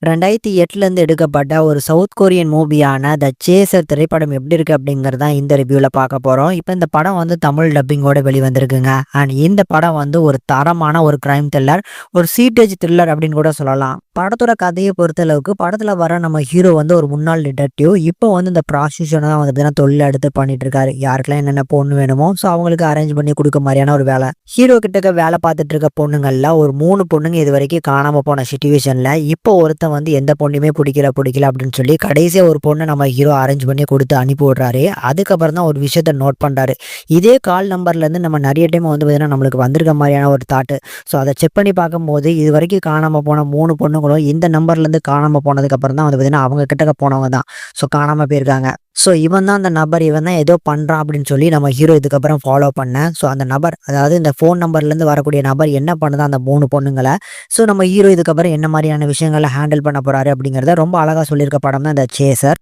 2008லேருந்து எடுக்கப்பட்ட ஒரு south Korean மூவியான த chaser திரைப்படம் எப்படி இருக்கு அப்படிங்கிறது தான் இந்த ரிவ்யூவில் பார்க்க போகிறோம். இப்போ இந்த படம் வந்து தமிழ் டப்பிங்கோட வெளிவந்திருக்குங்க. அண்ட் இந்த படம் வந்து ஒரு தரமான ஒரு கிரைம் த்ரில்லர், ஒரு சீட்டேஜ் த்ரில்லர் அப்படின்னு கூட சொல்லலாம். படத்தோட கதையை பொறுத்தளவுக்கு படத்தில் வர நம்ம ஹீரோ வந்து ஒரு முன்னாள் டிடெக்டிவ். இப்போ வந்து இந்த ப்ராஸ்டியூஷனை தான் வந்து பார்த்தீங்கன்னா தொழில் எடுத்து பண்ணிட்டு இருக்காரு. யாருக்கெல்லாம் என்னென்ன பொண்ணு வேணுமோ ஸோ அவங்களுக்கு அரேஞ்ச் பண்ணி கொடுக்க மாதிரியான ஒரு வேலை. ஹீரோ கிட்டக்க வேலை பார்த்துட்டு இருக்க பொண்ணுங்கள்ல ஒரு 3 பொண்ணுங்க இது வரைக்கும் காணாமல் போன சுச்சுவேஷனில் இப்போ ஒருத்தன் வந்து எந்த பொண்ணுமே பிடிக்கல அப்படின்னு சொல்லி கடைசியாக ஒரு பொண்ணை நம்ம ஹீரோ அரேஞ்ச் பண்ணி கொடுத்து அனுப்பி விடுறாரு. அதுக்கப்புறம் தான் ஒரு விஷயத்த நோட் பண்ணுறாரு. இதே கால் நம்பர்லேருந்து நம்ம நிறைய டைம் வந்து பார்த்தீங்கன்னா நம்மளுக்கு வந்திருக்க மாதிரியான ஒரு தாட்டு. ஸோ அதை செக் பண்ணி பார்க்கும்போது இது வரைக்கும் காணாமல் போன 3 பொண்ணுங்களும் இந்த நம்பர்லேருந்து காணாமல் போனதுக்கப்புறம் தான் வந்து பார்த்தீங்கன்னா அவங்க கிட்டக்க போனவங்க தான் ஸோ காணாமல் போயிருக்காங்க. ஸோ இவன் தான் அந்த நபர், இவன் தான் ஏதோ பண்ணுறான் அப்படின்னு சொல்லி நம்ம ஹீரோ இதுக்கப்புறம் ஃபாலோ பண்ணேன். ஸோ அந்த நபர், அதாவது இந்த ஃபோன் நம்பர்லேருந்து வரக்கூடிய நபர் என்ன பண்ணுதா அந்த 3 பொண்ணுங்களை. ஸோ நம்ம ஹீரோ இதுக்கப்புறம் என்ன மாதிரியான விஷயங்களை ஹேண்டில் பண்ண போகிறாரு அப்படிங்கிறத ரொம்ப அழகாக சொல்லியிருக்க படம் தான் இந்த சேசர்.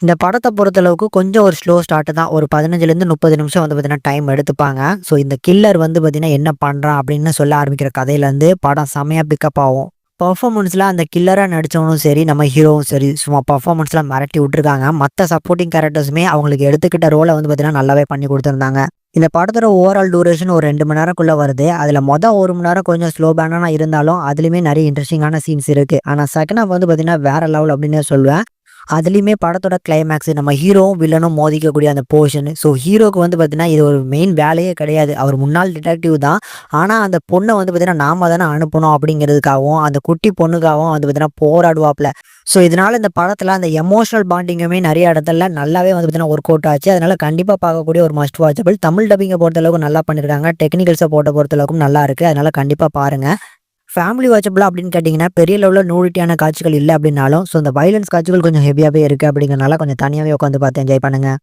இந்த படத்தை பொறுத்தளவுக்கு கொஞ்சம் ஒரு ஸ்லோ ஸ்டார்ட் தான். ஒரு 15லேருந்து 30 நிமிஷம் வந்து பார்த்தீங்கன்னா டைம் எடுத்துப்பாங்க. ஸோ இந்த கில்லர் வந்து பார்த்தீங்கன்னா என்ன பண்ணுறான் அப்படின்னு சொல்ல ஆரம்பிக்கிற கதையிலேருந்து படம் செமையாக பிக்கப் ஆகும். பர்ஃபார்மன்ஸில் அந்த கில்லராக நடித்தவனும் சரி, நம்ம ஹீரோவும் சரி, சும்மா பர்ஃபார்மன்ஸ்லாம் மிரட்டி விட்டுருக்காங்க. மற்ற சப்போர்ட்டிங் கேரக்டர்ஸுமே அவங்களுக்கு எடுத்துக்கிட்ட ரோலை வந்து பார்த்தீங்கன்னா நல்லாவே பண்ணி கொடுத்துருந்தாங்க. இந்த படத்தோட ஓவரால் டூரேஷன் ஒரு 2 மணி நேரக்குள்ளே வருது. அதில் 1 மணி நேரம் கொஞ்சம் ஸ்லோ பேனாக இருந்தாலும் அதுலேயுமே நிறைய இன்ட்ரெஸ்டிங்கான சீன்ஸ் இருக்குது. ஆனால் செகண்ட் ஹாஃப் வந்து பார்த்தீங்கன்னா வேற லெவல் அப்படின்னே சொல்லுவேன். அதுலேயுமே படத்தோட கிளைமேக்ஸ் நம்ம ஹீரோவும் வில்லனும் மோதிக்கக்கூடிய அந்த போர்ஷன். ஸோ ஹீரோக்கு வந்து பார்த்தீங்கன்னா இது ஒரு மெயின் வேலையே கிடையாது. அவர் முன்னாள் டிடெக்டிவ் தான். ஆனால் அந்த பொண்ணை வந்து பார்த்தீங்கன்னா நாம தானே அனுப்பணும் அப்படிங்கிறதுக்காகவும் அந்த குட்டி பொண்ணுக்காகவும் வந்து பார்த்தீங்கன்னா போராடுவாப்ல. ஸோ இதனால இந்த படத்தில் அந்த எமோஷனல் பாண்டிங்குமே நிறைய இடத்துல நல்லாவே வந்து பார்த்தீங்கன்னா ஒர்க் அவுட் ஆச்சு. அதனால கண்டிப்பாக பார்க்கக்கூடிய ஒரு மஸ்ட் வாட்சபிள். தமிழ் டப்பிங்கை பொறுத்தளவுக்கு நல்லா பண்ணியிருக்காங்க. டெக்னிக்கல் சப்போர்ட்டை பொறுத்தளவுக்கும் நல்லா இருக்குது. அதனால கண்டிப்பாக பாருங்கள். ஃபேமிலி வாட்சபிளா அப்படின்னு கேட்டிங்கன்னா பெரிய லெவலில் நூலிட்டியான காட்சிகள் இல்லை அப்படின்னாலும் ஸோ இந்த வைலன்ஸ் காட்சிகள் கொஞ்சம் ஹெவியாகவே இருக்குது அப்படிங்கிறனால கொஞ்சம் தனியாகவே உட்காந்து பார்த்து என்ஜாய் பண்ணுங்கள்.